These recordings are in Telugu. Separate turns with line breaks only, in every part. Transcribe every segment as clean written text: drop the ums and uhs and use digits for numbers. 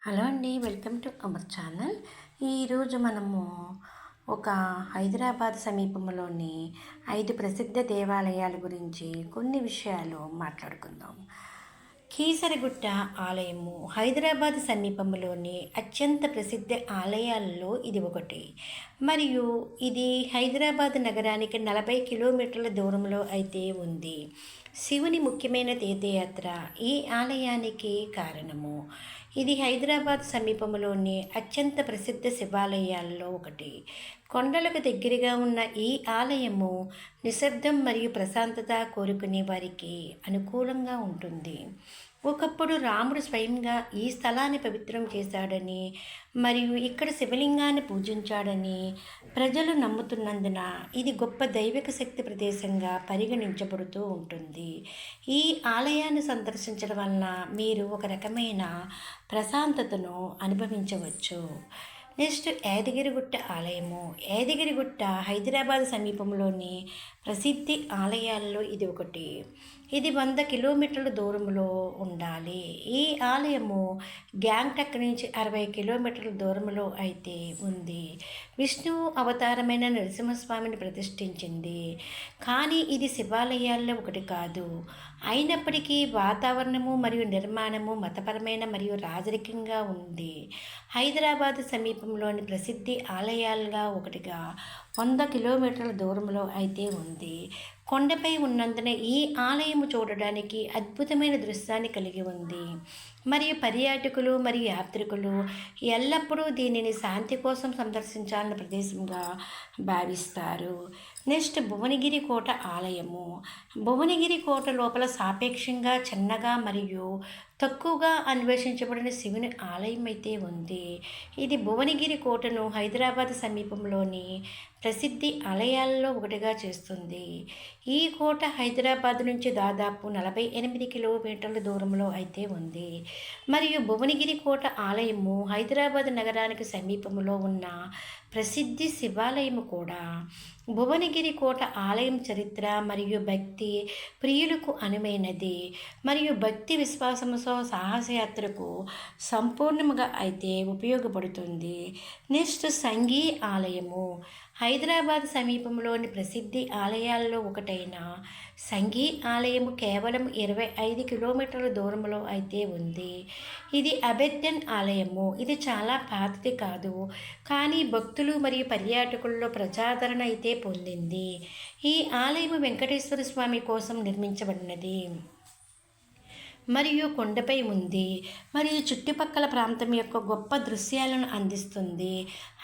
హలో అండి, వెల్కమ్ టు అవర్ ఛానల్. ఈరోజు మనము ఒక హైదరాబాద్ సమీపంలోని 5 ప్రసిద్ధ దేవాలయాల గురించి కొన్ని విషయాలు మాట్లాడుకుందాం. కీసరగుట్ట ఆలయము హైదరాబాద్ సమీపంలోని అత్యంత ప్రసిద్ధ ఆలయాల్లో ఇది ఒకటి. మరియు ఇది హైదరాబాద్ నగరానికి 40 కిలోమీటర్ల దూరంలో అయితే ఉంది. శివుని ముఖ్యమైన తీర్థయాత్ర ఈ ఆలయానికి కారణము. ఇది హైదరాబాద్ సమీపంలోని అత్యంత ప్రసిద్ధ శివాలయాల్లో ఒకటి. కొండలకు దగ్గరగా ఉన్న ఈ ఆలయము నిశ్శబ్దం మరియు ప్రశాంతత కోరుకునే వారికి అనుకూలంగా ఉంటుంది. ఒకప్పుడు రాముడు స్వయంగా ఈ స్థలాన్ని పవిత్రం చేశాడని మరియు ఇక్కడ శివలింగాన్ని పూజించాడని ప్రజలు నమ్ముతున్నందున ఇది గొప్ప దైవిక శక్తి ప్రదేశంగా పరిగణించబడుతూ ఉంటుంది. ఈ ఆలయాన్ని సందర్శించడం వలన మీరు ఒక రకమైన ప్రశాంతతను అనుభవించవచ్చు. నెక్స్ట్ యాదగిరిగుట్ట ఆలయము. యాదగిరిగుట్ట హైదరాబాద్ సమీపంలోని ప్రసిద్ధి ఆలయాల్లో ఇది ఒకటి. ఇది 100 కిలోమీటర్ల దూరంలో ఉండాలి. ఈ ఆలయము గ్యాంగ్టక్ నుంచి 60 కిలోమీటర్ల దూరంలో అయితే ఉంది. విష్ణువు అవతారమైన నరసింహస్వామిని ప్రతిష్ఠించింది. కానీ ఇది శివాలయాల్లో ఒకటి కాదు. అయినప్పటికీ వాతావరణము మరియు నిర్మాణము మతపరమైన మరియు రాజరికంగా ఉంది. హైదరాబాద్ సమీపంలోని ప్రసిద్ధి ఆలయాలుగా ఒకటిగా 100 కిలోమీటర్ల దూరంలో అయితే ఉంది. కొండపై ఉన్నందున ఈ ఆలయము చూడడానికి అద్భుతమైన దృశ్యాన్ని కలిగి ఉంది మరియు పర్యాటకులు మరియు యాత్రికులు ఎల్లప్పుడూ దీనిని శాంతి కోసం సందర్శించాలన్న ప్రదేశంగా భావిస్తారు. నెక్స్ట్ భువనగిరి కోట ఆలయము. భువనగిరి కోట లోపల సాపేక్షంగా చిన్నగా మరియు తక్కువగా అన్వేషించబడిన శివుని ఆలయం అయితే ఉంది. ఇది భువనగిరి కోటను హైదరాబాద్ సమీపంలోని ప్రసిద్ధి ఆలయాల్లో ఒకటిగా చేస్తుంది. ఈ కోట హైదరాబాద్ నుంచి దాదాపు 48 కిలోమీటర్ల దూరంలో అయితే ఉంది. మరియు భువనగిరి కోట ఆలయము హైదరాబాద్ నగరానికి సమీపంలో ఉన్న ప్రసిద్ధి శివాలయము కూడా. భువనగిరి కోట ఆలయం చరిత్ర మరియు భక్తి ప్రియులకు అనువైనది మరియు భక్తి విశ్వాసంతో సాహసయాత్రకు సంపూర్ణంగా అయితే ఉపయోగపడుతుంది. నెక్స్ట్ సంఘీ ఆలయము. హైదరాబాద్ సమీపంలోని ప్రసిద్ధి ఆలయాల్లో ఒకటైన సంఘీ ఆలయము కేవలం 25 కిలోమీటర్ల దూరంలో అయితే ఉంది. ఇది అబెద్దన్ ఆలయము. ఇది చాలా పాతది కాదు, కానీ భక్తులు మరియు పర్యాటకుల్లో ప్రజాదరణ అయితే పొందింది. ఈ ఆలయము వెంకటేశ్వర స్వామి కోసం నిర్మించబడినది మరియు కొండపై ఉంది మరియు చుట్టుపక్కల ప్రాంతం యొక్క గొప్ప దృశ్యాలను అందిస్తుంది.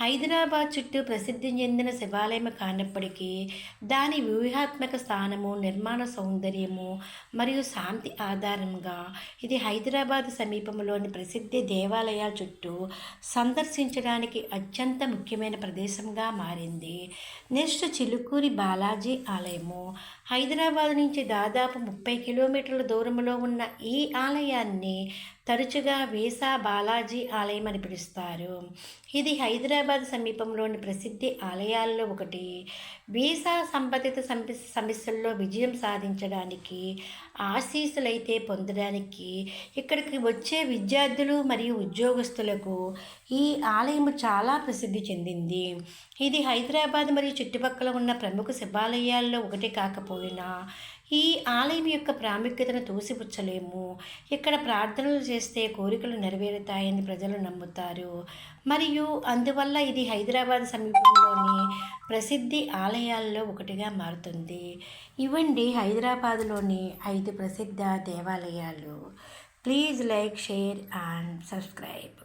హైదరాబాద్ చుట్టూ ప్రసిద్ధి చెందిన శివాలయం కానప్పటికీ దాని వ్యూహాత్మక స్థానము, నిర్మాణ సౌందర్యము మరియు శాంతి ఆధారంగా ఇది హైదరాబాద్ సమీపంలోని ప్రసిద్ధి దేవాలయాల చుట్టూ సందర్శించడానికి అత్యంత ముఖ్యమైన ప్రదేశంగా మారింది. నెక్స్ట్ చిలుకూరి బాలాజీ ఆలయము. హైదరాబాద్ నుంచి దాదాపు 30 కిలోమీటర్ల దూరంలో ఉన్న ఈ ఆలయాన్ని తరచుగా వీసా బాలాజీ ఆలయం అని పిలుస్తారు. ఇది హైదరాబాద్ సమీపంలోని ప్రసిద్ధి ఆలయాల్లో ఒకటి. వీసా సంబంధిత సమస్యల్లో విజయం సాధించడానికి, ఆశీస్సులైతే పొందడానికి ఇక్కడికి వచ్చే విద్యార్థులు మరియు ఉద్యోగస్తులకు ఈ ఆలయం చాలా ప్రసిద్ధి చెందింది. ఇది హైదరాబాద్ మరియు చుట్టుపక్కల ఉన్న ప్రముఖ శివాలయాల్లో ఒకటి కాకపోయినా ఈ ఆలయం యొక్క ప్రాముఖ్యతను తోసిపుచ్చలేము. ఇక్కడ ప్రార్థనలు చేస్తే కోరికలు నెరవేరుతాయని ప్రజలు నమ్ముతారు మరియు అందువల్ల ఇది హైదరాబాద్ సమీపంలోని ప్రసిద్ధి ఆలయాల్లో ఒకటిగా మారుతుంది. ఇవండి హైదరాబాద్లోని 5 ప్రసిద్ధ దేవాలయాలు. Please like, share and subscribe.